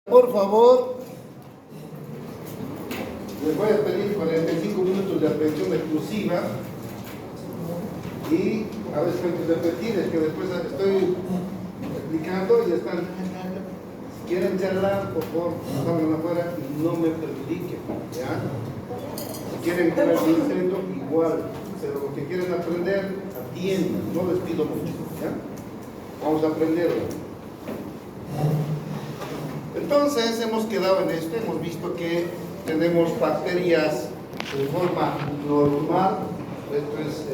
Por favor, les voy a pedir 45 minutos de atención exclusiva y a veces tengo que repetir, es que después estoy explicando y están, si quieren charlar, por favor, salgan afuera y no me perjudiquen, ¿ya? Si quieren comer mi centro, igual, pero lo que quieren aprender, atiendan, no les pido mucho, ¿ya? Vamos a aprenderlo. Entonces hemos quedado en esto, hemos visto que tenemos bacterias de forma normal, esto es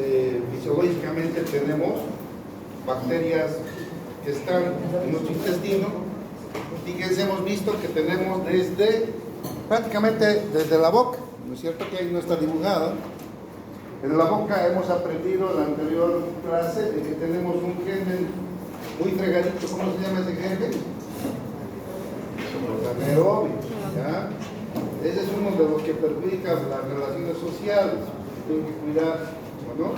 fisiológicamente tenemos bacterias que están en nuestro intestino. Fíjense, hemos visto que tenemos prácticamente desde la boca, ¿no es cierto? Que ahí no está dibujado. En la boca hemos aprendido en la anterior clase de que tenemos un germen muy fregadito. ¿Cómo se llama ese germen? Los anaerobios, ¿ya? Ese es uno de los que perjudica las relaciones sociales, tienen que cuidar, ¿no?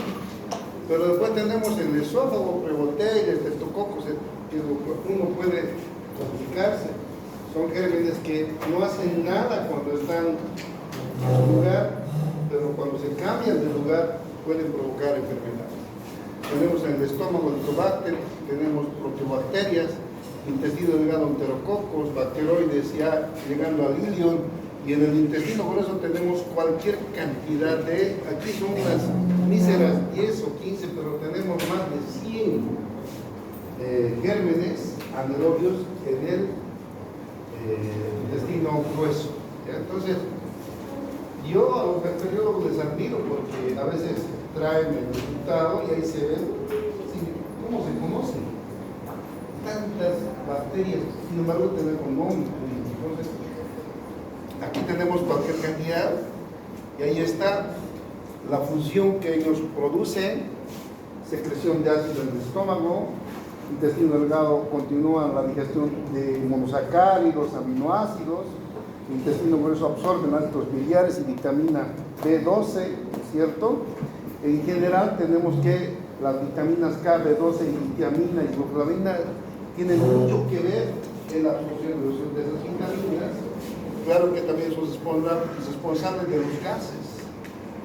Pero después tenemos el esófago, prevoltea y el estreptococos, que uno puede complicarse. Son gérmenes que no hacen nada cuando están en su lugar, pero cuando se cambian de lugar pueden provocar enfermedades. Tenemos en el estómago Helicobacter, tenemos proteobacterias, intestino delgado enterococos, bacteroides ya llegando al ilion, y en el intestino por eso tenemos cualquier cantidad de, aquí son unas míseras 10 o 15, pero tenemos más de 100 gérmenes anaerobios en el intestino grueso, ¿ya? Entonces, yo a los bacteriólogos les admiro porque a veces traen el resultado y ahí se ven cómo se conocen tantas bacterias, sin embargo tenemos nombres. Entonces, aquí tenemos cualquier cantidad y ahí está la función que ellos producen: secreción de ácido en el estómago, intestino delgado continúa la digestión de monosacáridos, aminoácidos, intestino grueso absorben ácidos biliares y vitamina B12, ¿cierto? En general tenemos que las vitaminas K, B12 y tiamina y isoflavina tienen mucho que ver en la absorción de esas vitaminas. Claro que también son responsables de los gases,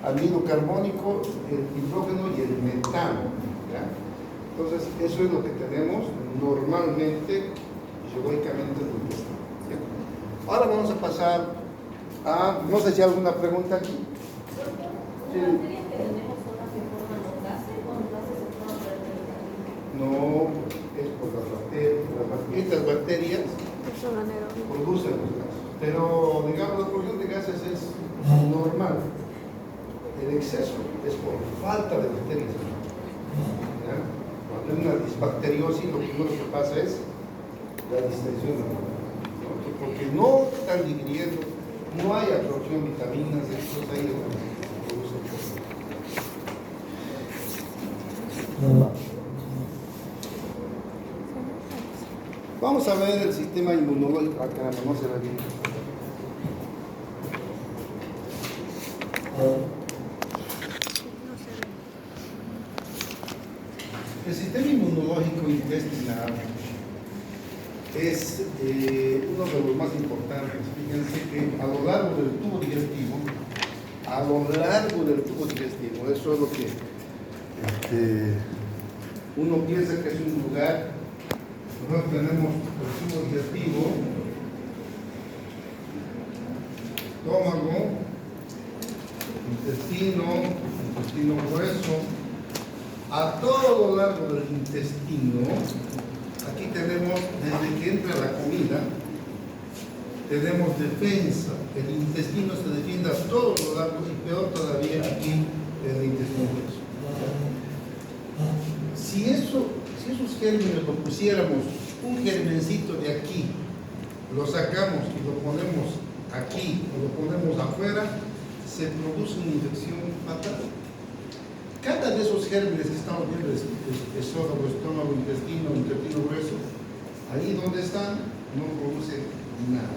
anhídrido carbónico, el hidrógeno y el metano, ¿ya? Entonces, eso es lo que tenemos normalmente, fisiológicamente, en el intestino, ¿ya? Ahora vamos a pasar a, no sé si hay alguna pregunta aquí. Sí. No, es por las bacterias. Estas bacterias producen los gases. Pero, digamos, la producción de gases es normal. El exceso es por falta de bacterias, ¿ya? Cuando hay una disbacteriosis, lo primero que pasa es la distensión de la bacteria, ¿no? Porque no están digiriendo, no hay absorción de vitaminas, entonces ahí es donde se produce el problema. Vamos a ver el sistema inmunológico. Ah, caramba, no se ve bien. El sistema inmunológico intestinal es uno de los más importantes. Fíjense que a lo largo del tubo digestivo, eso es lo que uno piensa que es un lugar. Nosotros tenemos el tubo digestivo, estómago, intestino grueso. A todo lo largo del intestino, aquí tenemos, desde que entra la comida, tenemos defensa. El intestino se defiende a todo lo largo y peor todavía aquí en el intestino grueso. Si esos gérmenes lo pusiéramos, un germencito de aquí, lo sacamos y lo ponemos aquí o lo ponemos afuera, se produce una infección fatal. Cada de esos gérmenes que estamos viendo, esófago, estómago, intestino grueso, ahí donde están, no producen nada.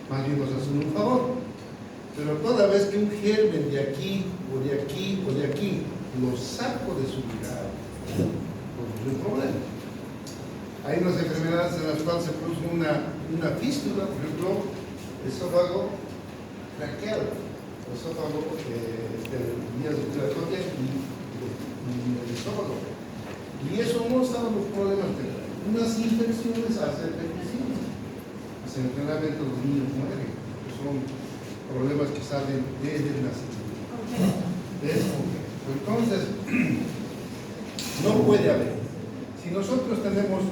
Más bien nos hacen un favor. Pero toda vez que un germen de aquí o de aquí o de aquí lo saco de su lugar, pues es un problema. Hay unas enfermedades en las cuales se produce una una fístula, por ejemplo, esófago traqueal, esófago vías respiratorias y el esófago. Y eso no saben los problemas que trae. Unas infecciones hacen deficiencia. Pues generalmente los niños mueren. Son problemas que salen desde el nacimiento. Entonces, no puede haber. Si nosotros tenemos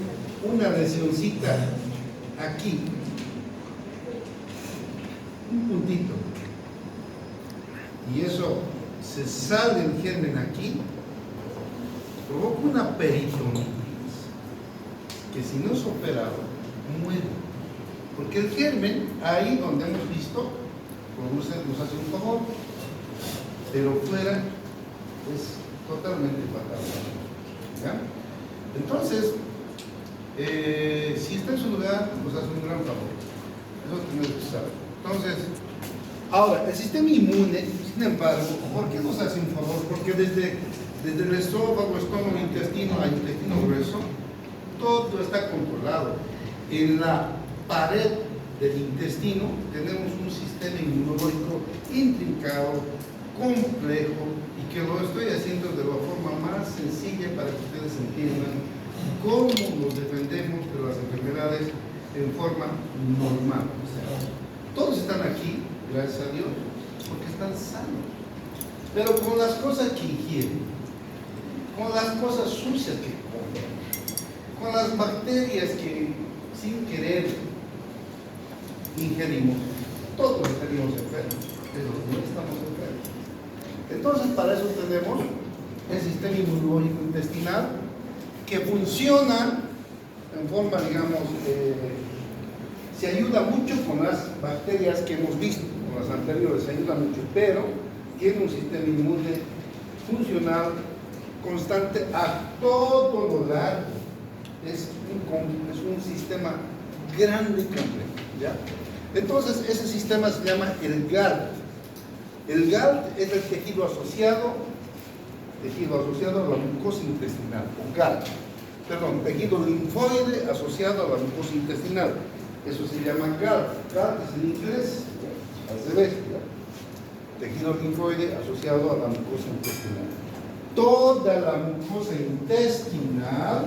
una lesioncita aquí, un puntito, y eso se sale el germen aquí, provoca una peritonitis, que si no es operado, muere. Porque el germen, ahí donde hemos visto, nos hace un favor, pero fuera es totalmente fatal. ¿Ya? Entonces, si está en su lugar, nos hace un gran favor. Eso tenemos que saber. Entonces, ahora, el sistema inmune, sin embargo, ¿por qué nos hace un favor? Porque desde el esófago, estómago, intestino a intestino grueso, todo está controlado. En la pared del intestino tenemos un sistema inmunológico intrincado, complejo, y que lo estoy haciendo de la forma más sencilla para que ustedes entiendan cómo nos defendemos de las enfermedades en forma normal. O sea, todos están aquí, gracias a Dios, porque están sanos. Pero con las cosas que ingieren, con las cosas sucias que comen, con las bacterias que sin querer ingerimos, todos estaríamos enfermos, pero no estamos enfermos. Entonces, para eso tenemos el sistema inmunológico intestinal que funciona en forma, digamos, se ayuda mucho con las bacterias que hemos visto, con las anteriores, se ayuda mucho, pero tiene un sistema inmune funcional constante a todo lo largo. Es un sistema grande y complejo, ¿ya? Entonces, ese sistema se llama el GALT. El GALT es el tejido asociado a la mucosa intestinal, o GALT. Perdón, tejido linfoide asociado a la mucosa intestinal. Eso se llama GALT. GALT es en inglés, al revés, ¿ya? Tejido linfoide asociado a la mucosa intestinal. Toda la mucosa intestinal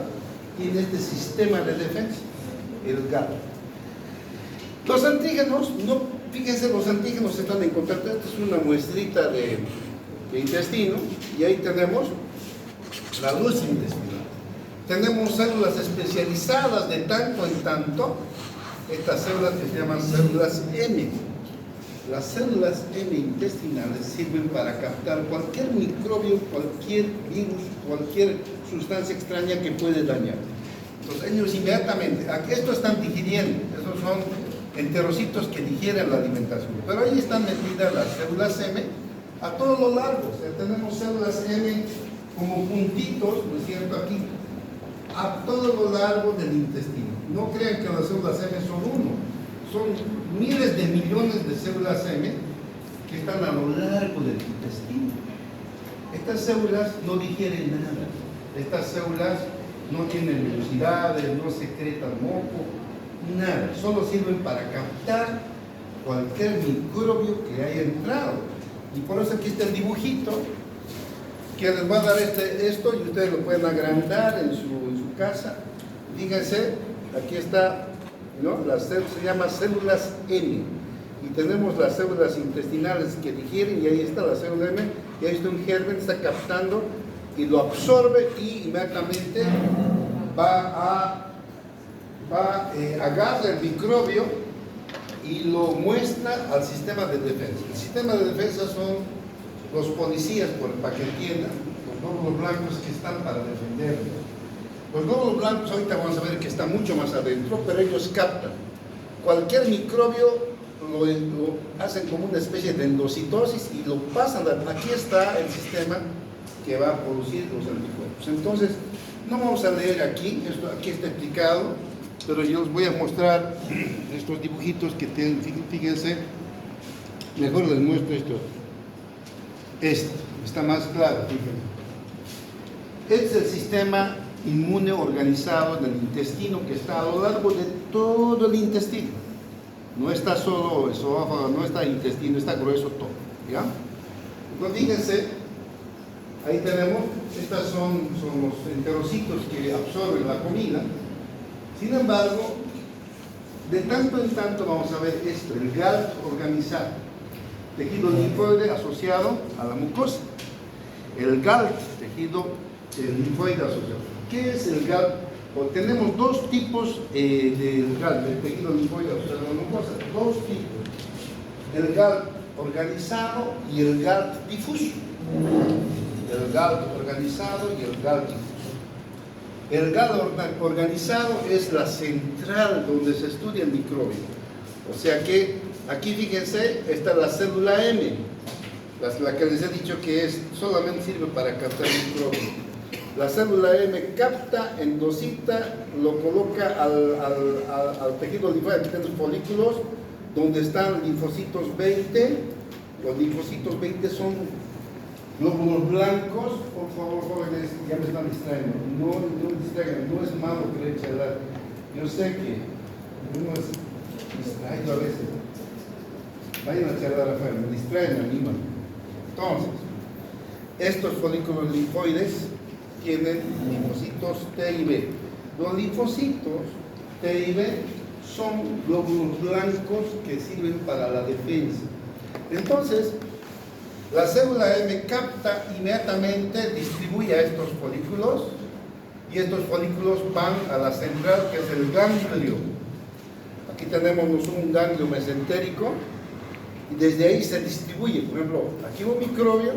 tiene este sistema de defensa, el GALT. Los antígenos, fíjense, los antígenos se están encontrando. Esta es una muestrita de intestino, y ahí tenemos la luz intestinal. Tenemos células especializadas de tanto en tanto, estas células que se llaman células M. Las células M intestinales sirven para captar cualquier microbio, cualquier virus, cualquier sustancia extraña que puede dañar. Entonces ellos inmediatamente, esto están digiriendo, esos son enterocitos que digieren la alimentación, pero ahí están metidas las células M a todo lo largo. O sea, tenemos células M como puntitos, ¿no es cierto?, aquí, a todo lo largo del intestino. No crean que las células M son uno, son miles de millones de células M que están a lo largo del intestino. Estas células no digieren nada, estas células no tienen velocidades, no secretan moco, nada, solo sirven para captar cualquier microbio que haya entrado. Y por eso aquí está el dibujito que les va a dar esto, y ustedes lo pueden agrandar en su casa. Fíjense, aquí está, ¿no? Se llama células M, y tenemos las células intestinales que digieren, y ahí está la célula M, y ahí está un germen, está captando y lo absorbe, y inmediatamente agarra el microbio y lo muestra al sistema de defensa. El sistema de defensa son los policías, para que entiendan, los glóbulos blancos que están para defendernos. Los glóbulos blancos, ahorita vamos a ver que están mucho más adentro, pero ellos captan cualquier microbio, lo hacen como una especie de endocitosis y lo pasan. Aquí está el sistema que va a producir los anticuerpos. Entonces, no vamos a leer aquí, aquí está explicado, pero yo les voy a mostrar estos dibujitos que tienen. Fíjense, mejor les muestro esto. Este está más claro, fíjense. Este es el sistema inmune organizado del intestino que está a lo largo de todo el intestino. No está solo esófago, no está intestino, está grueso todo. ¿Ya? Entonces fíjense, ahí tenemos, estas son los enterocitos que absorben la comida. Sin embargo, de tanto en tanto vamos a ver esto, el GALT organizado, tejido linfoide asociado a la mucosa. El GALT, tejido linfoide asociado. ¿Qué es el GALT? Tenemos dos tipos del GALT, del tejido linfoide asociado a la mucosa. Dos tipos. El GALT organizado y el GALT difuso. El GALT organizado y el GALT difuso. El GALT organizado es la central donde se estudia el microbio. O sea que aquí fíjense, está la célula M, la que les he dicho que solamente sirve para captar el microbio. La célula M capta, endocita, lo coloca al tejido linfático. Aquí tenemos folículos donde están linfocitos 20. Los linfocitos 20 son glóbulos blancos. Por favor, jóvenes, ya me están distrayendo. No distraigan, no es malo querer charlar. Yo sé que uno es distraído a veces. Vayan a charlar afuera, me distraen a mí, man. Entonces, estos folículos linfoides tienen linfocitos T y B. Los linfocitos T y B son glóbulos blancos que sirven para la defensa. Entonces, la célula M capta inmediatamente, distribuye a estos folículos y estos folículos van a la central que es el ganglio. Aquí tenemos un ganglio mesentérico y desde ahí se distribuye. Por ejemplo, aquí un microbio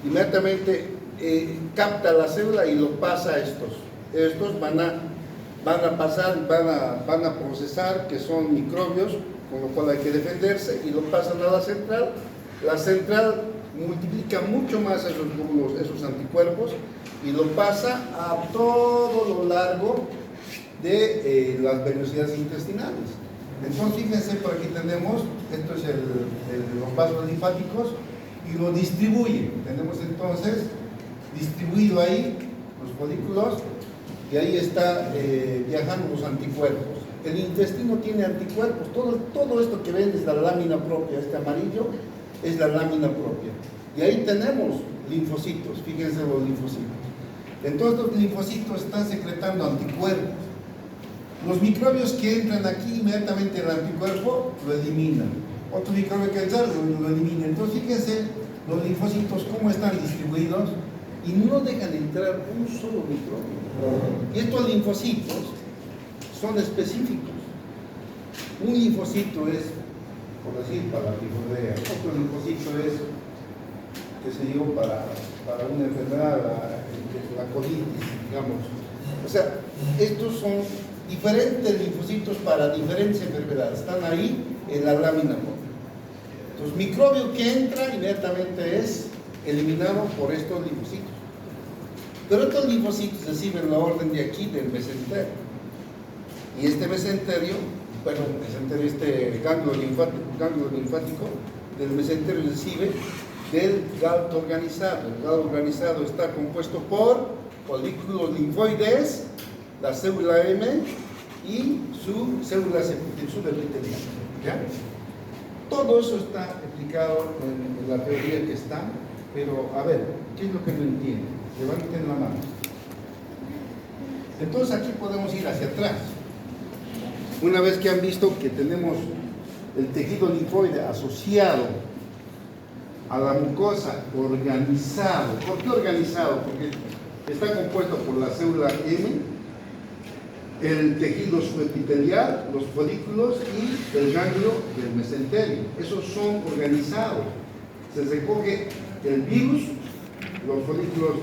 inmediatamente capta la célula y lo pasa a estos. Estos van a pasar, van a procesar que son microbios, con lo cual hay que defenderse, y lo pasan a la central. La central multiplica mucho más esos anticuerpos y lo pasa a todo lo largo de las velocidades intestinales. Entonces fíjense, por aquí tenemos, esto es los vasos linfáticos y lo distribuye. Tenemos entonces distribuido ahí los folículos y ahí está viajando los anticuerpos. El intestino tiene anticuerpos, todo esto que ven es la lámina propia, este amarillo es la lámina propia. Y ahí tenemos linfocitos, fíjense los linfocitos. Entonces los linfocitos están secretando anticuerpos. Los microbios que entran aquí, inmediatamente el anticuerpo lo eliminan. Otro microbio que entra lo elimina. Entonces fíjense los linfocitos cómo están distribuidos y no dejan entrar un solo microbio. Y estos linfocitos son específicos. Un linfocito es, por decir, para la tifoidea. Otro linfocito es, qué sé yo, para una enfermedad, la colitis, digamos. O sea, estos son diferentes linfocitos para diferentes enfermedades. Están ahí en la lámina propia. Entonces, microbio que entra inmediatamente es eliminado por estos linfocitos. Pero estos linfocitos reciben la orden de aquí del mesenterio. Y este mesenterio, este ganglio linfático del mesenterio recibe del GALT organizado. El GALT organizado está compuesto por folículos linfoides, la célula M y su célula epitelial. ¿Ya? Todo eso está explicado en la teoría que está, pero a ver, ¿qué es lo que no entienden? Levanten la mano. Entonces aquí podemos ir hacia atrás. Una vez que han visto que tenemos el tejido linfoide asociado a la mucosa organizado. ¿Por qué organizado? Porque está compuesto por la célula M, el tejido subepitelial, los folículos y el ganglio del mesenterio. Esos son organizados. Se recoge el virus, los folículos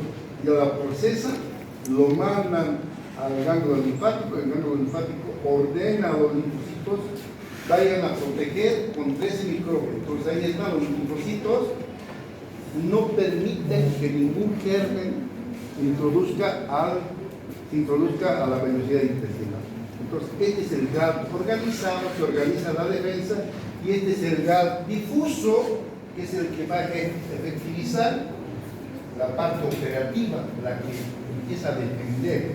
ya la procesan, lo mandan al ganglio linfático, el ganglio linfático ordena a los linfocitos vayan a proteger con 13 microbios. Entonces ahí están los linfocitos, no permiten que ningún germen introduzca a la velocidad intestinal. Entonces este es el GALT organizado, que organiza la defensa, y este es el GALT difuso, que es el que va a efectivizar la parte operativa, la que empieza a defender.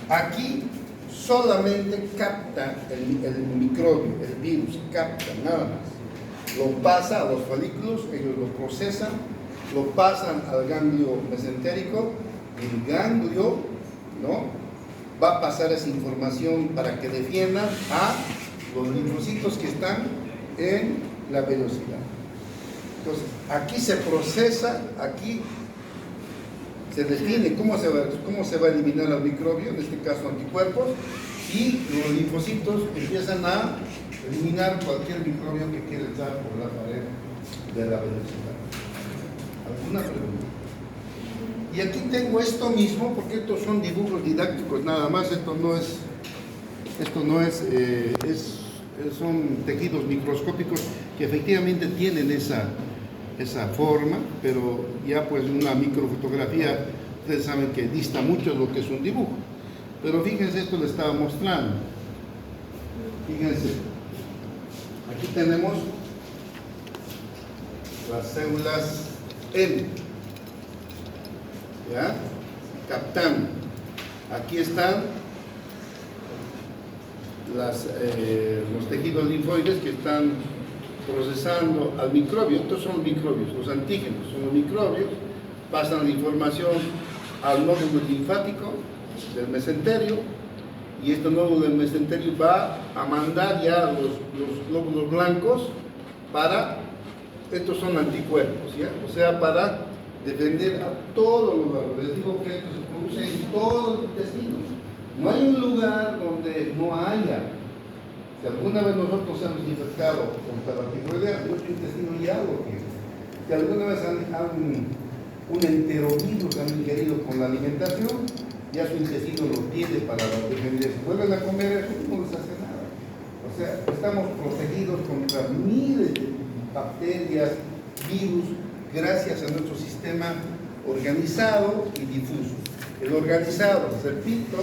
Aquí solamente capta el microbio, el virus, capta, nada más. Lo pasa a los folículos, ellos lo procesan, lo pasan al ganglio mesentérico, y el ganglio, ¿no?, va a pasar esa información para que defiendan a los linfocitos que están en la velocidad. Entonces, aquí se procesa, aquí se define cómo se va a eliminar el microbio, en este caso anticuerpos, y los linfocitos empiezan a eliminar cualquier microbio que quiera entrar por la pared de la velocidad. ¿Alguna pregunta? Y aquí tengo esto mismo, porque estos son dibujos didácticos nada más, son tejidos microscópicos que efectivamente tienen esa forma, pero ya pues una microfotografía, ustedes saben que dista mucho de lo que es un dibujo. Pero fíjense, esto les estaba mostrando. Fíjense, aquí tenemos las células M, ¿ya? Captando. Aquí están los tejidos linfoides que están procesando al microbio. Estos son los microbios, los antígenos son los microbios, pasan la información al nódulo linfático del mesenterio, y este nódulo del mesenterio va a mandar ya los glóbulos blancos para, estos son anticuerpos, ¿ya? O sea, para defender a todos los lugares. Les digo que esto se produce en todo el intestino. No hay un lugar donde no haya. Si alguna vez nosotros hemos infectado contra la tiroidea, nuestro intestino ya lo tiene. Si alguna vez un enterovirus han ingerido con la alimentación, ya su intestino lo tiene para defenderse. Vuelven a comer eso, no les hace nada. O sea, estamos protegidos contra miles de bacterias, virus, gracias a nuestro sistema organizado y difuso. El organizado, repito,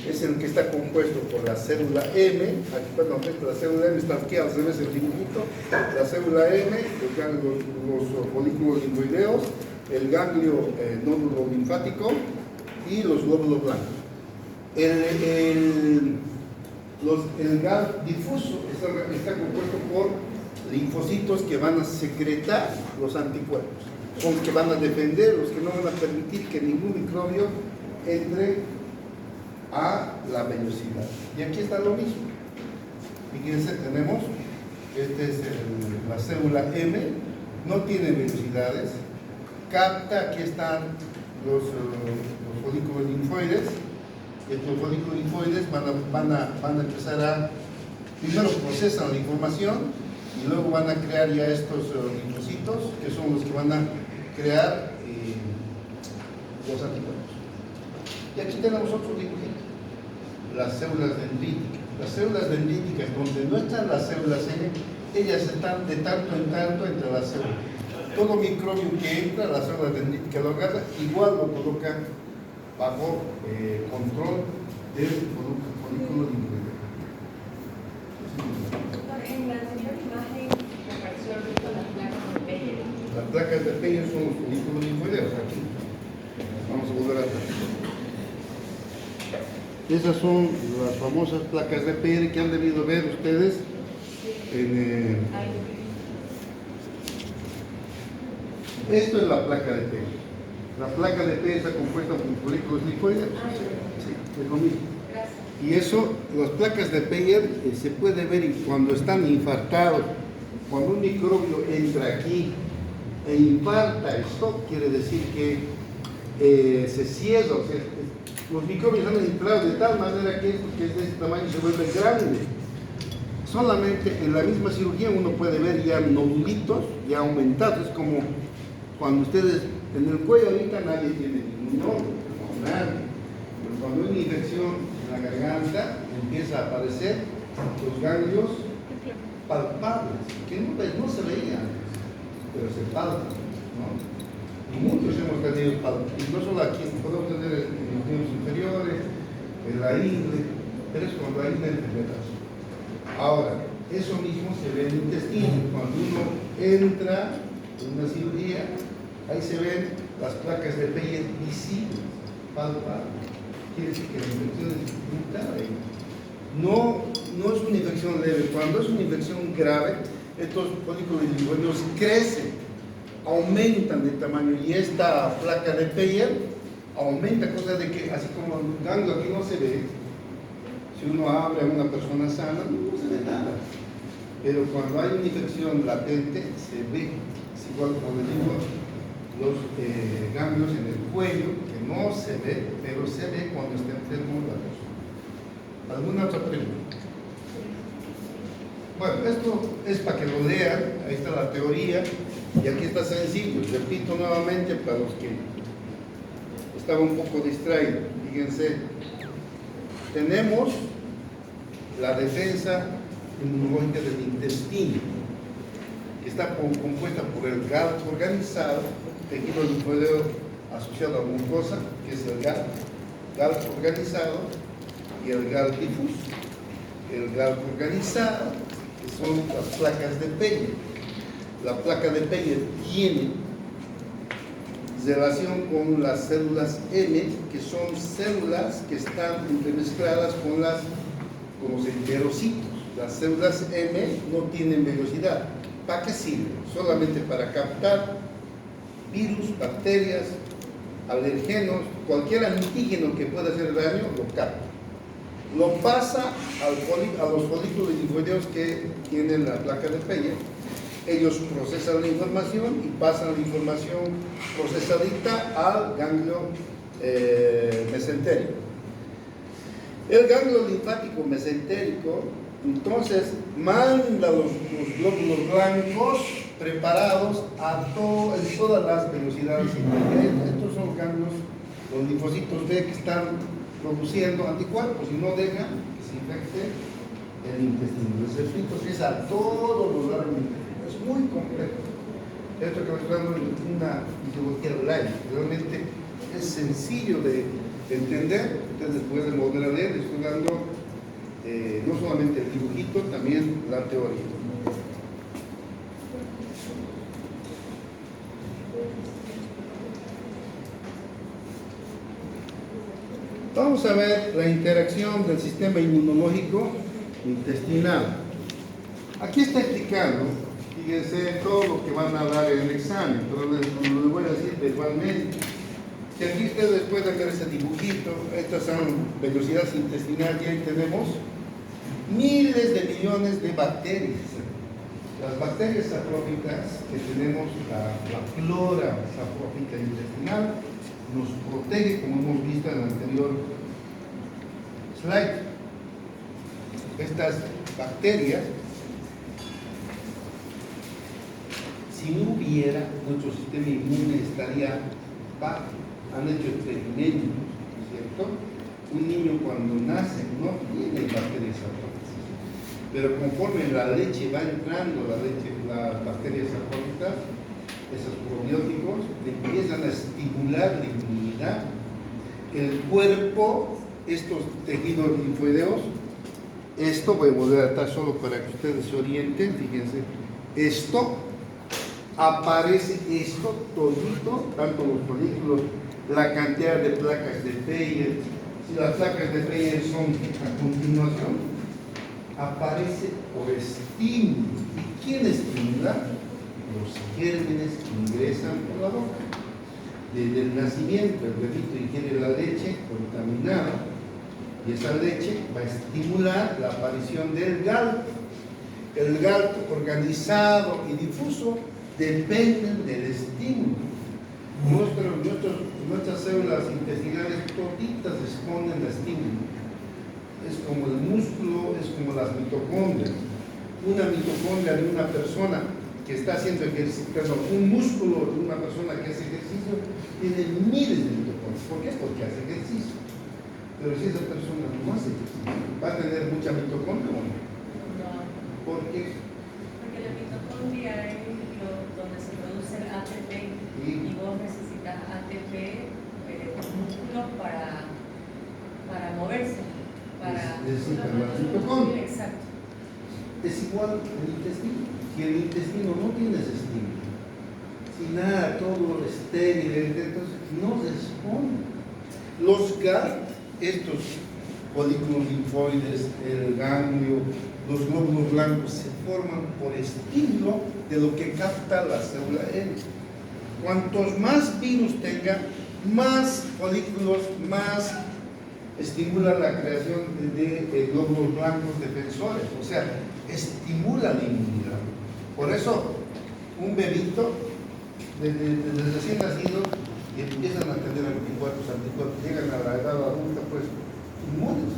es el que está compuesto por la célula M. Aquí, perdón, la célula M está aquí al revés el dibujito. La célula M, los folículos linfoideos, el ganglio nódulo linfático y los glóbulos blancos. El GAL difuso está compuesto por linfocitos que van a secretar los anticuerpos, son los que van a defender, los que no van a permitir que ningún microbio entre a la velocidad. Y aquí está lo mismo. Fíjense, tenemos, la célula M, no tiene velocidades, capta, aquí están los folículos linfoides. Estos folículos linfoides van a empezar a, primero procesan la información y luego van a crear ya estos linfocitos, que son los que van a crear los anticuerpos. Y aquí tenemos otro dibujito, las células dendríticas. Las células dendríticas, donde no están las células M, ellas están de tanto en tanto entre las células. Todo microbio que entra a la célula dendrítica lo agarra, igual lo coloca bajo control del folículo linfoideo. En la anterior imagen me pareció rico las placas de Peyer. Las placas de Peyer son los folículos linfoideos. Aquí. Vamos a volver atrás. Esas son las famosas placas de Peyer que han debido ver ustedes Esto es la placa de Peyer. La placa de Peyer está compuesta por folículos linfoideos. Sí, es lo mismo. Y eso, las placas de Peyer se puede ver cuando están infartados. Cuando un microbio entra aquí e infarta, esto quiere decir que se ciega. O sea, los microbios han entrado de tal manera que esto que es de este tamaño se vuelve grande. Solamente en la misma cirugía uno puede ver ya nodulitos ya aumentados. Es como cuando ustedes en el cuello ahorita nadie tiene ningún nódulo, no, nadie. Pero cuando hay una infección en la garganta empieza a aparecer los ganglios palpables, que no se veían antes, pero se palpan, ¿no? Y muchos hemos tenido palpas, y no solo aquí, podemos tener en los miembros inferiores, en la ingle, pero es cuando hay una enfermedad. Ahora, eso mismo se ve en el intestino. Cuando uno entra en una cirugía, ahí se ven las placas de Peyer visibles. palpable. Quiere decir que la infección es muy grave. No es una infección leve. Cuando es una infección grave, estos folículos linfoideos crecen, aumentan de tamaño, y esta placa de Peyer aumenta, cosa de que, así como el ganglio aquí no se ve, si uno abre a una persona sana, no se ve nada. Pero cuando hay una infección latente, se ve. Es igual como les digo, los ganglios en el cuello, que no se ve, pero se ve cuando está enfermo la persona. ¿Alguna otra pregunta? Bueno, esto es para que lo lean, ahí está la teoría, y aquí está sencillo. Repito nuevamente para los que estaban un poco distraídos. Fíjense, tenemos la defensa inmunológica del intestino, que está compuesta por el GALT organizado, tejido linfoideo asociado a mucosa, que es el GALT organizado, y el GALT difuso. El GALT organizado, que son las placas de Peyer. La placa de Peyer tiene relación con las células M, que son células que están entremezcladas con los enterocitos. Las células M no tienen velocidad. ¿Para qué sirven? Solamente para captar virus, bacterias, alergenos, cualquier antígeno que pueda hacer daño, lo capta. Lo pasa a los folículos linfoideos que tienen la placa de Peyer. Ellos procesan la información y pasan la información procesadita al ganglio mesentérico. El ganglio linfático mesentérico entonces manda los glóbulos blancos preparados en todas las velocidades. Estos son ganglios, los linfocitos B, que están produciendo anticuerpos y no dejan que se infecte el intestino. Les explico que es a todos los lados del intestino. Es muy complejo. Esto que estoy dando es una fisiología live. Realmente es sencillo de entender. Ustedes pueden volver a leer. Estoy dando no solamente el dibujito, también la teoría. Vamos a ver la interacción del sistema inmunológico intestinal. Aquí está explicando, fíjense, todo lo que van a dar en el examen, pero les voy a decir verbalmente. Si aquí ustedes pueden ver ese dibujito, estas son velocidades intestinales, y ahí tenemos miles de millones de bacterias. Las bacterias sapróficas que tenemos, la flora saprófica intestinal, nos protege, como hemos visto en el anterior slide. Estas bacterias, si no hubiera, nuestro sistema inmune estaría bajo. Han hecho experimentos, ¿no es cierto? Un niño cuando nace no tiene bacterias sapróficas, pero conforme la leche va entrando, las bacterias sapróficas, esos probióticos empiezan a estimular la inmunidad. El cuerpo, estos tejidos linfoideos, esto voy a volver a estar solo para que ustedes se orienten, fíjense, esto aparece, esto todito, tanto los folículos, la cantidad de placas de Peyer. Si las placas de Peyer son a continuación, aparece por estímulo. ¿Y quién estimula? Los gérmenes que ingresan por la boca. Desde el nacimiento, el bebito ingiere la leche contaminada, y esa leche va a estimular la aparición del GALT. El GALT organizado y difuso dependen del estímulo. Nuestras células intestinales toditas responden al estímulo. Es como el músculo, es como las mitocondrias. Una mitocondria de una persona que está haciendo ejercicio, perdón, un músculo de una persona que hace ejercicio tiene miles de mitocondrias. ¿Por qué? Porque hace ejercicio. Pero si esa persona no hace ejercicio, ¿va a tener mucha mitocondria o no? No. ¿Por qué? Porque la mitocondria es donde se produce el ATP, y vos necesitas ATP del músculo para moverse. Necesitan la mitocondria. Exacto. Es igual el intestino. Si el intestino no tiene ese estímulo, si nada, todo estéril, entonces no responde. Los GAD, estos folículos linfoides, el ganglio, los glóbulos blancos, se forman por estímulo de lo que capta la célula N. Cuantos más virus tenga, más folículos, más estimula la creación de glóbulos blancos defensores, o sea, estimula la inmunidad. Por eso, un bebito, desde recién nacido, y empiezan a tener anticuerpos, llegan a la edad adulta, pues, inmunes.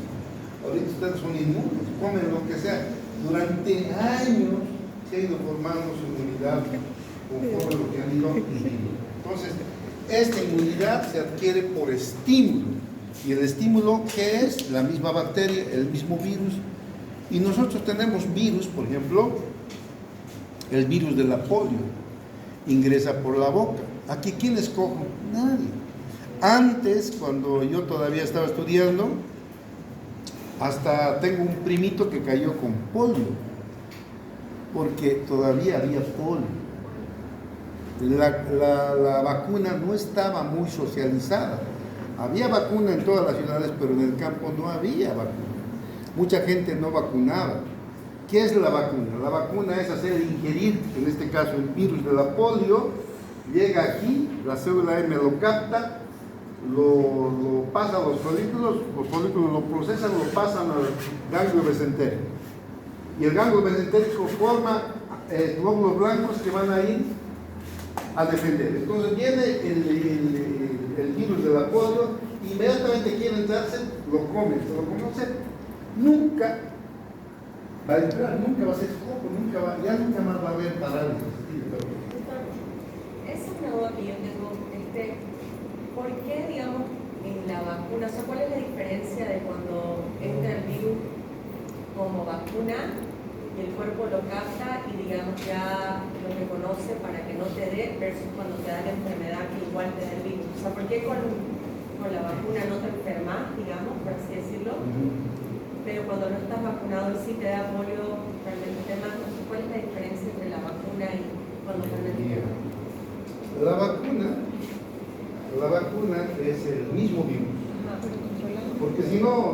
Ahorita ustedes son inmunes, comen lo que sea. Durante años se ha ido formando su inmunidad conforme lo que han ido viviendo. Entonces, esta inmunidad se adquiere por estímulo. Y el estímulo, ¿qué es? La misma bacteria, el mismo virus. Y nosotros tenemos virus, por ejemplo, el virus de la polio. Ingresa por la boca. ¿Aquí quién escoge? Nadie. Antes, cuando yo todavía estaba estudiando, hasta tengo un primito que cayó con polio, porque todavía había polio. La vacuna no estaba muy socializada. Había vacuna en todas las ciudades, pero en el campo no había vacuna. Mucha gente no vacunaba. ¿Qué es la vacuna? La vacuna es hacer ingerir, en este caso, el virus de la polio, llega aquí, la célula M lo capta, lo pasa a los folículos lo procesan, lo pasan al ganglio mesentérico. Y el ganglio mesentérico forma glóbulos blancos que van a ir a defender. Entonces viene el virus de la polio, inmediatamente quiere entrarse, lo come, se lo conoce, nunca va a entrar, nunca va a ser cojo, ya nunca más va a haber parálisis. Esa es una duda que yo tengo. ¿Por qué, digamos, en la vacuna, o sea, cuál es la diferencia de cuando entra el virus como vacuna y el cuerpo lo capta y, digamos, ya lo reconoce para que no te dé, versus cuando te da la enfermedad que igual te da el virus? O sea, ¿por qué con la vacuna no te enfermas, digamos, por así decirlo? Pero cuando no estás vacunado y sí te da polio, realmente te mata. ¿Cuál es la diferencia entre la vacuna y cuando realmente te da? La vacuna es el mismo virus. Porque si no,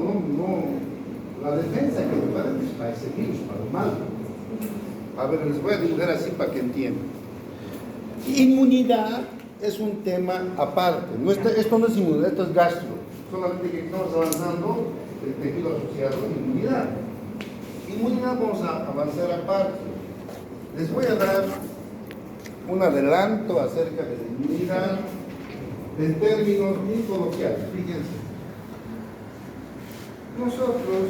la defensa que prepara es para ese virus, para el mal. A ver, les voy a dibujar así para que entiendan. Inmunidad es un tema aparte. Esto no es inmunidad, esto es gastro. Solamente que estamos avanzando el tejido asociado a inmunidad. Inmunidad vamos a avanzar aparte. Les voy a dar un adelanto acerca de la inmunidad en términos muy coloquiales. Fíjense, nosotros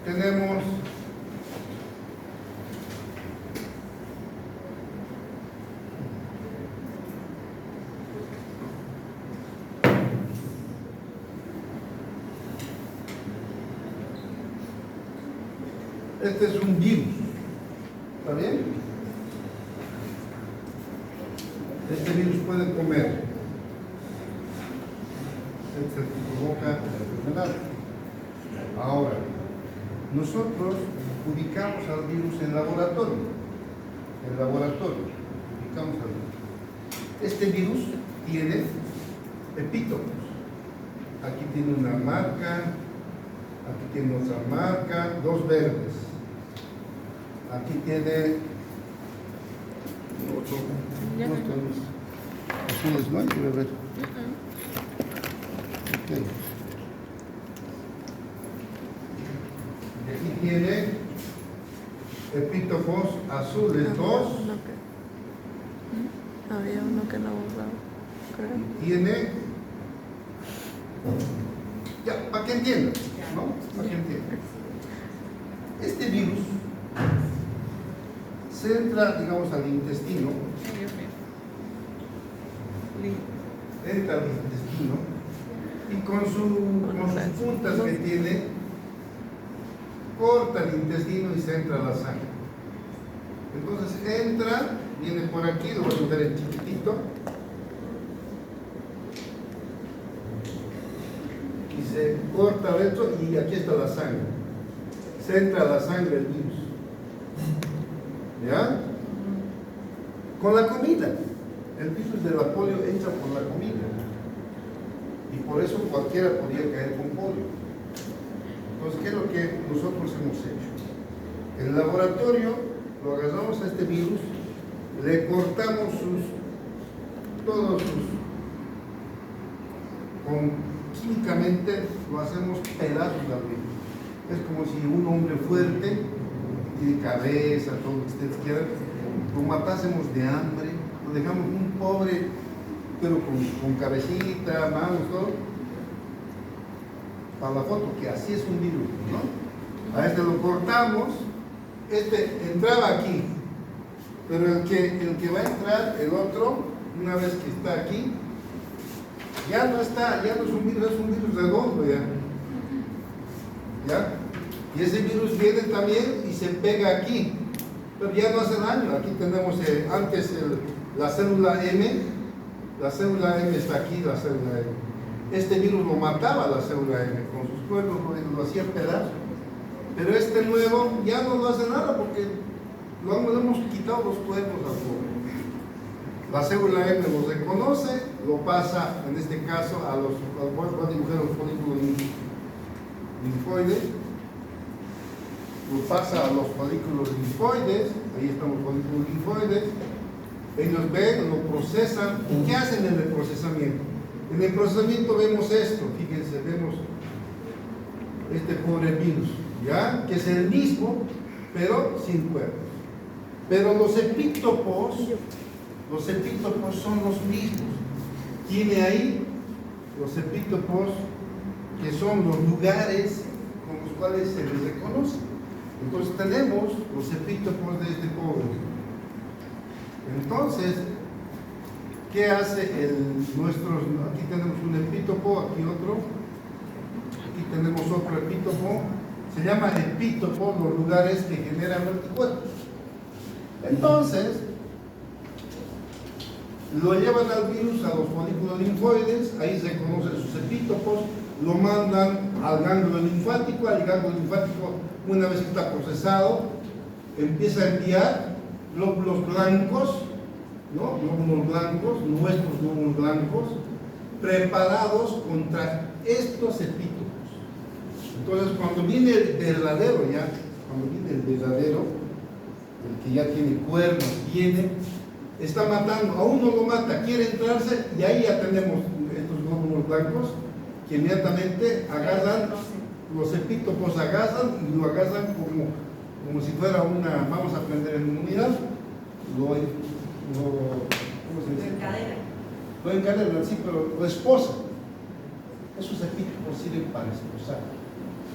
tenemos este es un virus, ¿está bien? Este virus puede comer, este provoca la enfermedad. Ahora, nosotros ubicamos al virus en laboratorio. Ubicamos al virus. Este virus tiene epítopos. Aquí tiene una marca, aquí tiene otra marca, dos verdes. Aquí tiene otro. Azules no hay, debe haber. Okay. Aquí tiene epítopos azules, dos. Había uno que no borraba, creo. Tiene, ya, para que entiendan, ¿no? Para que entiendan. Este virus se entra, digamos, al intestino. Entra al intestino y con sus puntas que tiene, corta el intestino y se entra a la sangre. Entonces entra, viene por aquí, lo voy a ver en chiquitito, y se corta adentro y aquí está la sangre. Se entra a la sangre el virus. ¿Ya? Con la comida. El virus de la polio entra por la comida. Y por eso cualquiera podía caer con polio. Entonces, ¿qué es lo que nosotros hemos hecho? En el laboratorio lo agarramos a este virus, le cortamos todos sus, químicamente lo hacemos pedazos al virus. Es como si un hombre fuerte, tiene cabeza, todo lo que ustedes quieran, lo matásemos de hambre, lo dejamos un pobre, pero con cabecita, manos, todo, para la foto, que así es un virus, ¿no? A este lo cortamos, este entraba aquí, pero el que va a entrar, el otro, una vez que está aquí, ya no es un virus, es un virus redondo ya. ¿Ya? Y ese virus viene también y se pega aquí, pero ya no hace daño. Aquí tenemos antes la célula M, la célula M está aquí, la célula M. Este virus lo mataba la célula M, con sus cuernos lo hacía pedazos. Pero este nuevo ya no lo hace nada porque le hemos quitado los cuernos al pobre. La célula M lo reconoce, lo pasa, en este caso, voy a dibujar los folículos linfoides, lo pasa a los folículos linfoides, ahí están los folículos linfoides, ellos ven, lo procesan. ¿Y qué hacen en el procesamiento? En el procesamiento vemos esto, fíjense, vemos este pobre virus, ¿ya? Que es el mismo, pero sin cuerpos. Pero los epítopos son los mismos. Tiene ahí los epítopos, que son los lugares con los cuales se les reconoce. Entonces tenemos los epítopos de este pobre. Entonces, ¿qué hace aquí tenemos un epítopo, aquí otro, aquí tenemos otro epítopo, se llama epítopo los lugares que generan anticuerpos. Entonces, lo llevan al virus a los folículos linfoides, ahí se conocen sus epítopos, lo mandan al ganglio linfático, una vez que está procesado, empieza a enviar glóbulos blancos, ¿no? Glóbulos blancos, nuestros glóbulos blancos, preparados contra estos epítopos. Entonces, cuando viene el verdadero, el que ya tiene cuernos, está matando, a uno lo mata, quiere entrarse, y ahí ya tenemos estos glóbulos blancos que inmediatamente agarran, los epítopos agarran y lo agarran como si fuera vamos a aprender en inmunidad, ¿cómo se dice? Lo encadenan, sí, pero lo esposan. Esos epítopos sirven para esposar.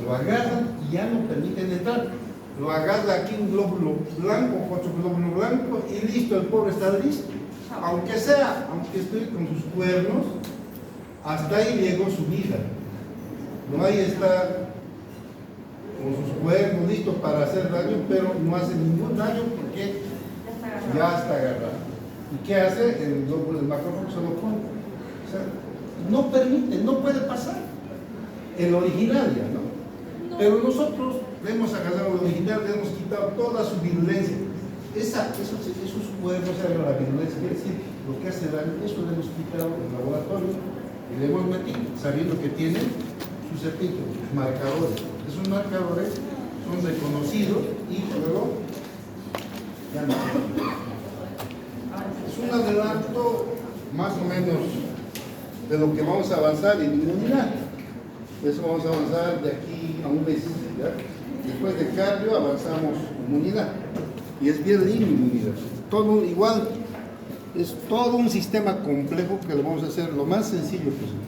Lo agarran y ya no permiten entrar. Lo agarra aquí un glóbulo blanco, otro glóbulo blanco, y listo, el pobre está listo. Aunque esté con sus cuernos, hasta ahí llegó su vida. No, ahí está con sus cuernos, listo para hacer daño, pero no hace ningún daño porque ya está agarrado. ¿Y qué hace? El glóbulo del macrófago se lo pone. O sea, no permite, no puede pasar. El original ya, ¿no? Pero nosotros le hemos agarrado el original, le hemos quitado toda su virulencia. Esos cuernos, la virulencia, quiere decir, lo que hace daño, eso le hemos quitado en el laboratorio y le hemos metido, sabiendo que tienen sus epítopos, sus marcadores. Esos marcadores son reconocidos y luego ya no. Es un adelanto más o menos de lo que vamos a avanzar en inmunidad. Eso vamos a avanzar de aquí a un mes, ¿ya? Después del cardio avanzamos inmunidad. Y es bien lindo inmunidad. Todo igual, es todo un sistema complejo que lo vamos a hacer lo más sencillo posible.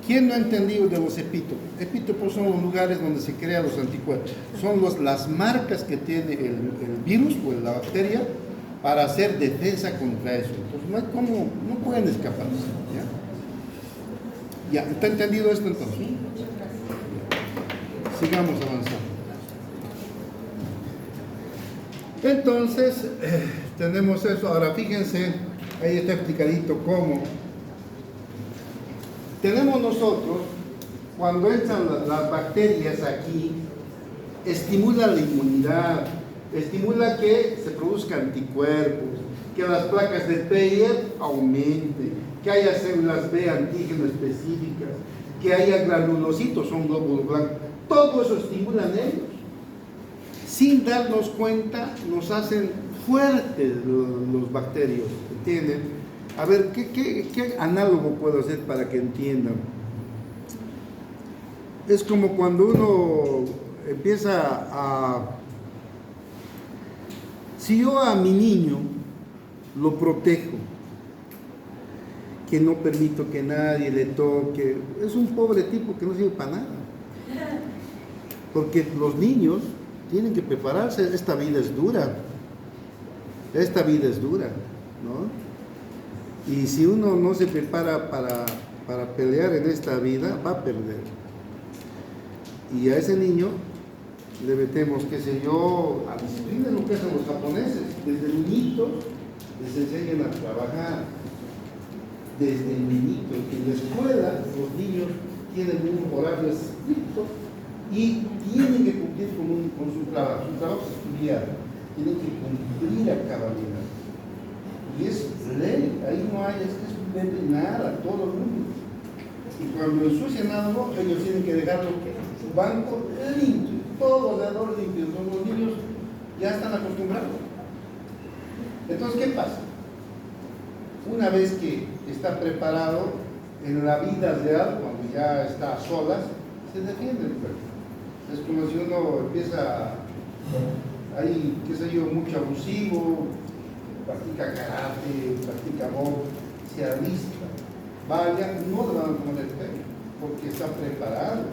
¿Quién no ha entendido de los epítopos? Epítopos son los lugares donde se crean los anticuerpos. Son las marcas que tiene el virus o la bacteria para hacer defensa contra eso. Entonces no pueden escaparse. ¿Ya? ¿Está entendido esto entonces? Sigamos avanzando. Entonces, tenemos eso. Ahora fíjense, ahí está explicadito cómo. Tenemos nosotros, cuando entran las bacterias aquí, estimula la inmunidad, estimula que se produzcan anticuerpos, que las placas de Peyer aumenten, que haya células B antígeno específicas, que haya granulocitos, son glóbulos blancos. Todo eso estimulan ellos. Sin darnos cuenta, nos hacen fuertes los bacterios, ¿entienden? A ver, ¿qué análogo puedo hacer para que entiendan? Es como cuando uno empieza a... Si yo a mi niño lo protejo, que no permito que nadie le toque, es un pobre tipo que no sirve para nada. Porque los niños tienen que prepararse, esta vida es dura, ¿no? Y si uno no se prepara para pelear en esta vida, va a perder. Y a ese niño le metemos, qué sé yo, a disciplina, lo que hacen los japoneses. Desde niñitos les enseñan a trabajar. Desde niñitos. En la escuela los niños tienen un horario estricto y tienen que cumplir con su trabajo. Su trabajo es estudiar. Tienen que cumplir a cabalidad. Y es ley, ahí no hay, es nada, todo el mundo. Y cuando ensucian algo, ellos tienen que dejarlo su banco limpio, todo alrededor limpio. Los niños ya están acostumbrados. Entonces, ¿qué pasa? Una vez que está preparado en la vida real, cuando ya está a solas, se defiende el cuerpo. Es como si uno empieza, hay, qué sé yo, mucho abusivo, practica karate, practica box, se alista, vaya, no le van a tomar el pelo, porque está preparado.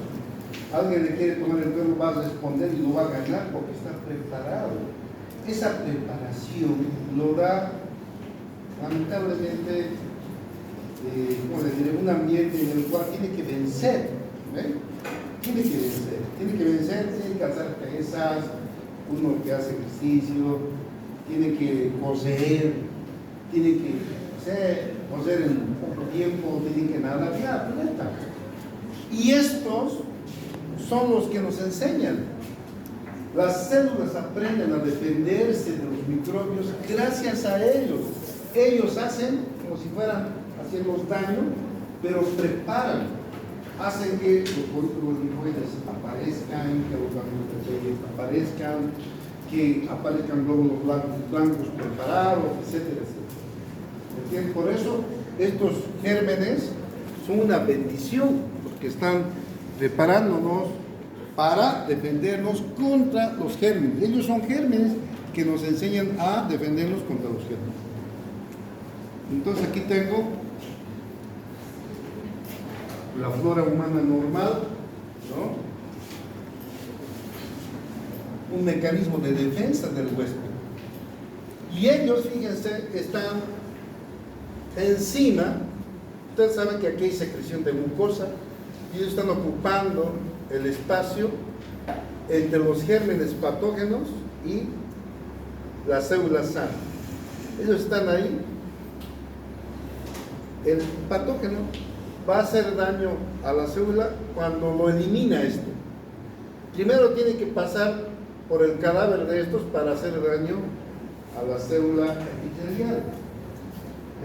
Alguien le quiere tomar el pelo, va a responder y lo va a ganar porque está preparado. Esa preparación lo da, lamentablemente, ¿cómo le diré? Un ambiente en el cual tiene que vencer, ¿ven? Tiene que vencer, tiene que alzar pesas, uno que hace ejercicio, tiene que coser, tiene que coser en poco tiempo, tiene que nadar, ya, atleta. Y estos son los que nos enseñan. Las células aprenden a defenderse de los microbios gracias a ellos. Ellos hacen como si fueran haciendo daño, pero preparan, hacen que los folículos linfoides aparezcan, que los ganglios aparezcan, que aparezcan glóbulos blancos preparados, etcétera, etcétera. ¿Entienden? Por eso estos gérmenes son una bendición, porque están preparándonos para defendernos contra los gérmenes. Ellos son gérmenes que nos enseñan a defendernos contra los gérmenes. Entonces aquí tengo la flora humana normal, ¿no? Un mecanismo de defensa del huésped. Y ellos, fíjense, están encima. Ustedes saben que aquí hay secreción de mucosa y ellos están ocupando el espacio entre los gérmenes patógenos y las células sanas. Ellos están ahí. El patógeno va a hacer daño a la célula cuando lo elimina esto. Primero tiene que pasar por el cadáver de estos para hacer daño a la célula epitelial.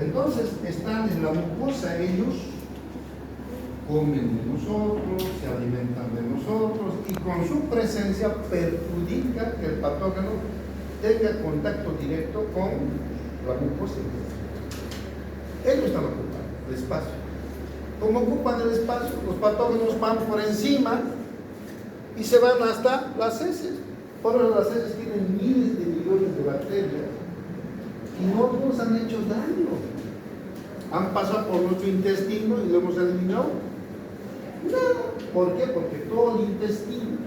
Entonces están en la mucosa, ellos comen de nosotros, se alimentan de nosotros y con su presencia perjudica que el patógeno tenga contacto directo con la mucosa. Ellos están ocupando el espacio. Como ocupan el espacio, los patógenos van por encima y se van hasta las heces. Por eso las heces tienen miles de millones de bacterias y no nos han hecho daño. Han pasado por nuestro intestino y lo hemos eliminado. No. ¿Por qué? Porque todo el intestino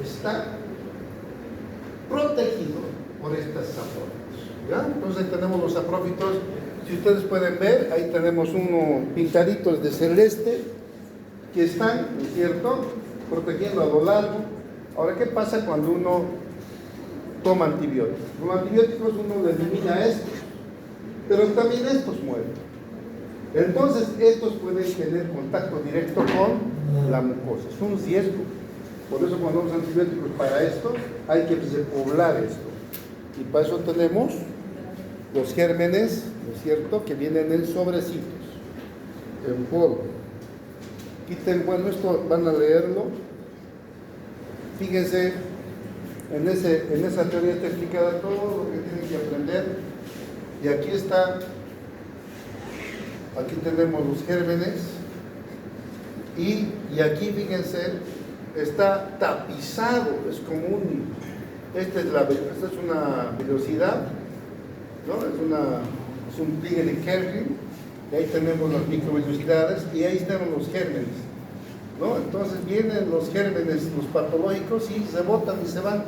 está protegido por estas saprófitos. ¿Ya? Entonces ahí tenemos los saprófitos. Si ustedes pueden ver, ahí tenemos unos pintaditos de celeste que están, ¿no es cierto?, protegiendo a lo largo. Ahora, ¿qué pasa cuando uno toma antibióticos? Con antibióticos uno le elimina estos, pero también estos mueren. Entonces, estos pueden tener contacto directo con la mucosa. Es un riesgo. Por eso cuando usamos antibióticos para esto, hay que repoblar esto. Y para eso tenemos los gérmenes, ¿no es cierto?, que vienen en sobrecitos. en polvo. Bueno, esto van a leerlo. Fíjense, en esa teoría está explicada todo lo que tienen que aprender. Y aquí tenemos los gérmenes. Y aquí, fíjense, está tapizado, es como esta es una velocidad, ¿no? Es un pliegue de Kelvin, y ahí tenemos las microvelocidades, y ahí están los gérmenes, ¿no? Entonces vienen los gérmenes, los patológicos, y se botan y se van.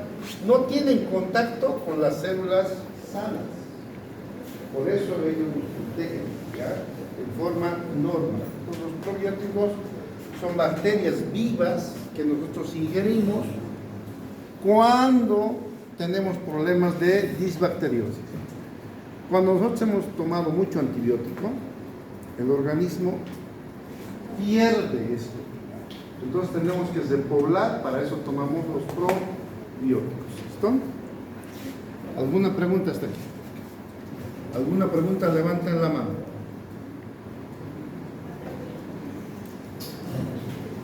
No tienen contacto con las células sanas. Por eso ellos nos protegen, ¿ya? En forma normal. Entonces, los probióticos son bacterias vivas que nosotros ingerimos cuando tenemos problemas de disbacteriosis. Cuando nosotros hemos tomado mucho antibiótico, el organismo pierde esto. Entonces tenemos que repoblar, para eso tomamos los probióticos. ¿Listo? ¿Alguna pregunta hasta aquí? ¿Alguna pregunta? Levanten la mano.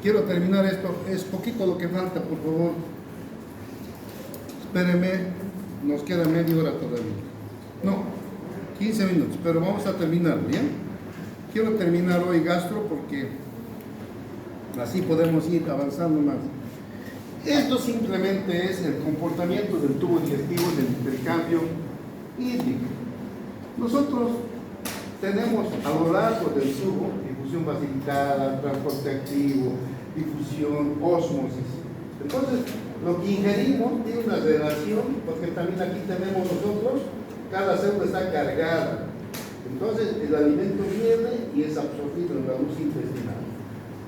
Quiero terminar esto, es poquito lo que falta, por favor. Espérenme, nos queda media hora todavía. No, 15 minutos, pero vamos a terminar, ¿bien? Quiero terminar hoy gastro porque así podemos ir avanzando más. Esto simplemente es el comportamiento del tubo digestivo del intercambio hídrico. Nosotros tenemos a lo largo del tubo difusión facilitada, transporte activo, difusión, ósmosis. Entonces, lo que ingerimos tiene una relación, porque también aquí tenemos nosotros, cada célula está cargada. Entonces, el alimento viene y es absorbido en la luz intestinal.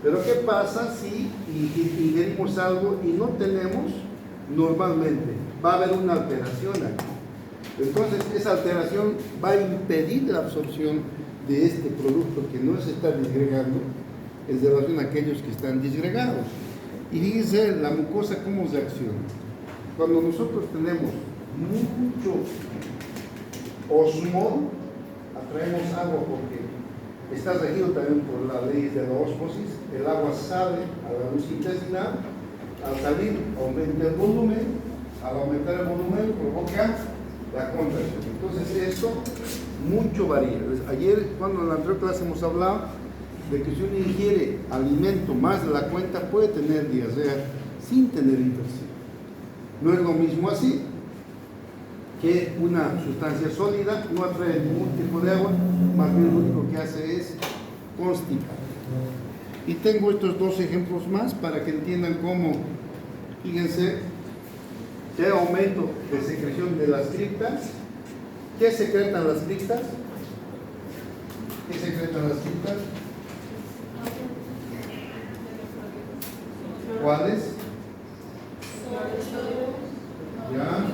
Pero, ¿qué pasa si ingerimos algo y no tenemos normalmente? Va a haber una alteración aquí. Entonces, esa alteración va a impedir la absorción de este producto que no se está disgregando en relación a aquellos que están disgregados. Y fíjense la mucosa cómo reacciona. Cuando nosotros tenemos mucho osmol, atraemos agua porque está regido también por la ley de la ósmosis. El agua sale a la luz intestinal, al salir aumenta el volumen, al aumentar el volumen provoca la contracción. Entonces esto mucho varía. Ayer, cuando en la anterior clase hemos hablado de que si uno ingiere alimento más de la cuenta puede tener diarrea sin tener infección. No es lo mismo así que una sustancia sólida, no atrae ningún tipo de agua, más bien lo único que hace es constipar. Y tengo estos dos ejemplos más para que entiendan cómo, fíjense, que hay aumento de secreción de las criptas. ¿Qué secretan las criptas? ¿Qué secretan las criptas? ¿Cuáles? ¿Ya?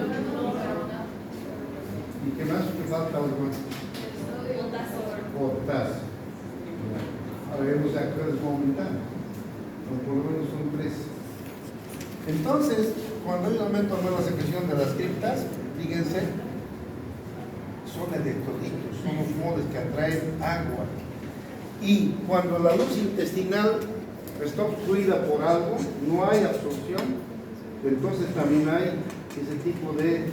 ¿Y qué más? ¿Qué falta algo más? Potasio. Ahora vemos actores momentáneos, o por lo menos son 3. Entonces, cuando hay un aumento de la secreción de las criptas, fíjense, son electrolitos, son osmoles que atraen agua. Y cuando la luz intestinal está obstruida por algo, no hay absorción, entonces también hay ese tipo de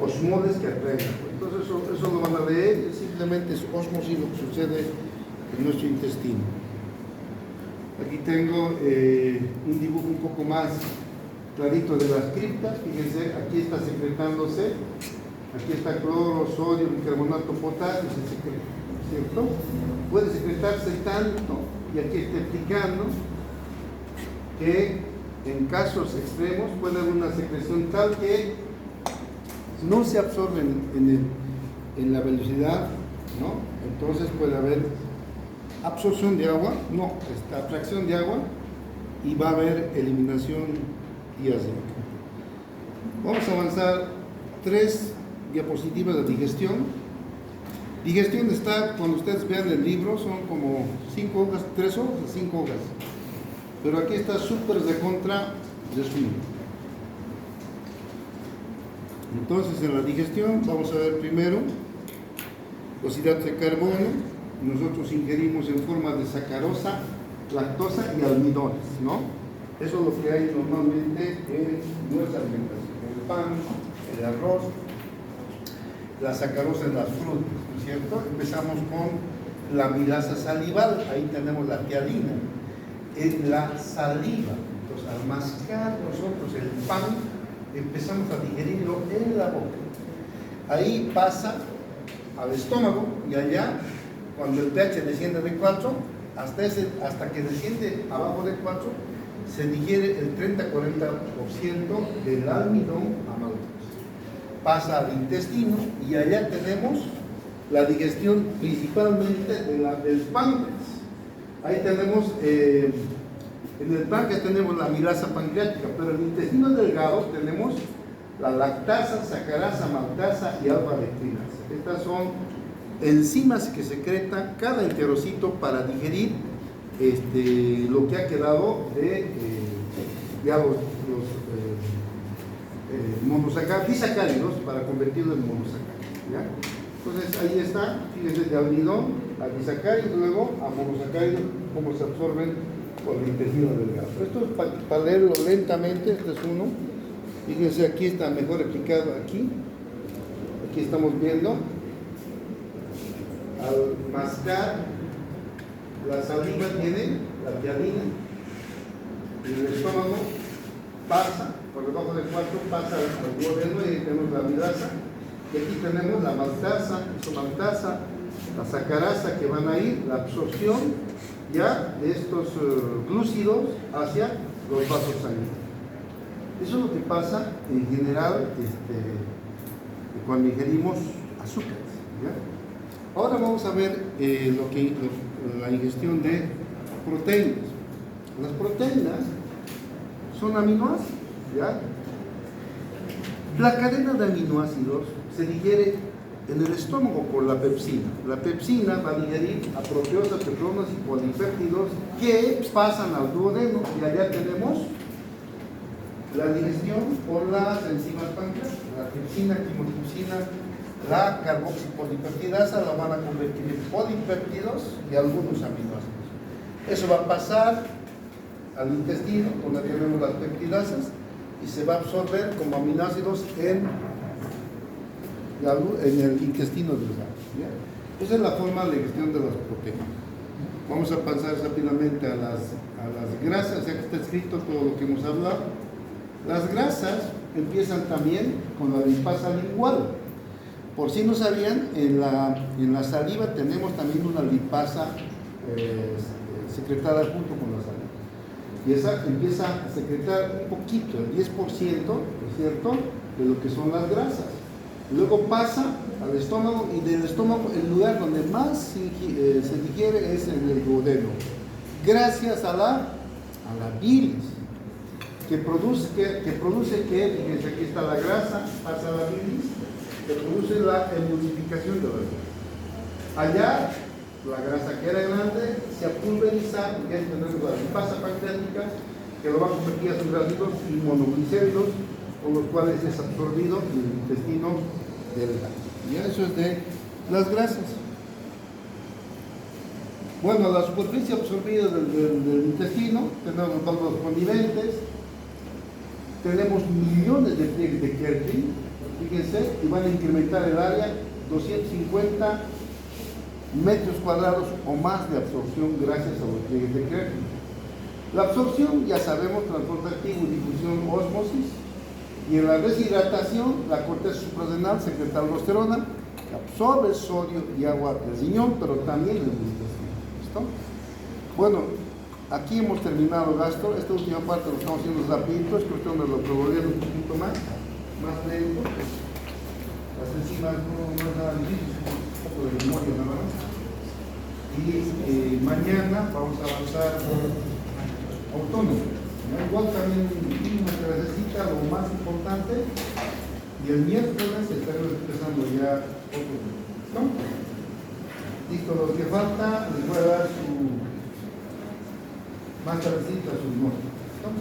osmoles que atraen agua. Entonces eso lo van a leer, simplemente es osmosis lo que sucede en nuestro intestino. Aquí tengo un dibujo un poco más clarito de las criptas. Fíjense, aquí está secretándose, aquí está cloro, sodio, bicarbonato, potasio, se secreta, ¿cierto? Puede secretarse tanto, y aquí está explicando que en casos extremos puede haber una secreción tal que no se absorbe en la velocidad, ¿no? Entonces puede haber absorción de agua, no, atracción de agua, y va a haber eliminación diazémica. Vamos a avanzar 3 diapositivas de digestión. Digestión está, cuando ustedes vean el libro, son como 5 hojas, 3 hojas, 5 hojas. Pero aquí está súper recontra resumido. Entonces, en la digestión, vamos a ver primero los hidratos de carbono, nosotros ingerimos en forma de sacarosa, lactosa y almidones, ¿no? Eso es lo que hay normalmente en nuestra alimentación. El pan, el arroz, la sacarosa en las frutas, ¿no es cierto? Empezamos con la amilasa salival, ahí tenemos la tialina, en la saliva. Entonces, al mascar nosotros el pan, empezamos a digerirlo en la boca. Ahí pasa al estómago y allá, cuando el pH desciende de 4, hasta que desciende abajo de 4, se digiere el 30-40% del almidón amalgam. Pasa al intestino y allá tenemos la digestión principalmente del páncreas. Ahí tenemos, en el páncreas tenemos la amilasa pancreática, pero en el intestino delgado tenemos la lactasa, sacarasa, maltasa y alfa-lectinasa. Estas son enzimas que secreta cada enterocito para digerir lo que ha quedado de ya los disacáridos para convertirlo en monosacáridos, ¿ya? Entonces ahí está, fíjense, de almidón a disacáridos, luego a monosacáridos, cómo se absorben por el intestino delgado. Esto es para leerlo lentamente. Este es uno. Fíjense, aquí está mejor explicado. Aquí estamos viendo, al mascar la saliva tiene la tialina y el estómago pasa por debajo del 4, pasa al duodeno y ahí tenemos la amilasa, y aquí tenemos la maltasa, isomaltasa, la sacarasa, que van a ir la absorción ya de estos glúcidos hacia los vasos sanguíneos. Eso es lo que pasa en general cuando ingerimos azúcares, ¿ya? Ahora vamos a ver la ingestión de proteínas. Las proteínas son aminoácidos, ¿ya? La cadena de aminoácidos se digiere en el estómago por la pepsina. La pepsina va a digerir a proteosas, peptones y polipéptidos que pasan al duodeno, y allá tenemos la digestión por las enzimas pancreáticas. La tripsina, quimotripsina, la carboxipolipeptidasa la van a convertir en polipéptidos y algunos aminoácidos. Eso va a pasar al intestino, donde tenemos las peptidasas, y se va a absorber como aminoácidos en el intestino delgado, ¿ya? Esa es la forma de digestión de las proteínas. Vamos a pasar rápidamente a las grasas, ya que está escrito todo lo que hemos hablado. Las grasas empiezan también con la lipasa lingual. Por si no sabían, en la saliva tenemos también una lipasa secretada junto con la saliva. Y esa empieza a secretar un poquito, el 10%, ¿no es cierto?, de lo que son las grasas. Luego pasa al estómago, y del estómago el lugar donde más se digiere es en el duodeno, gracias a la bilis, que produce, fíjense, aquí está la grasa, pasa a la bilis, que produce la emulsificación de la grasa. Allá, la grasa que era grande se ha pulverizado, y ahí tenemos la lipasa pancreática, que lo va a convertir a triglicéridos y monoglicéridos, con los cuales es absorbido en el intestino delgado. Y eso es de las grasas. Bueno, la superficie absorbida del intestino, tenemos todos los condimentes, tenemos millones de pliegues de Kerrin, fíjense, y van a incrementar el área 250 metros cuadrados o más de absorción gracias a los pliegues de Kerrin. La absorción, ya sabemos, transporte activo, difusión, ósmosis. Y en la deshidratación, la corteza suprarrenal secreta aldosterona, que absorbe el sodio y agua del riñón, pero también del intestino. ¿Listo? Bueno, aquí hemos terminado gastro. Esta última parte lo estamos haciendo rapidito, es cuestión de lo provolver un poquito más lento. Las enzimas no es nada difícil, un poco de memoria nada más. Y mañana vamos a avanzar autónomo. Igual también una clasecita, lo más importante, y el miércoles estaremos empezando ya otro día, ¿no? Listo, los que falta les voy a dar más tardecita sus notas, ¿no?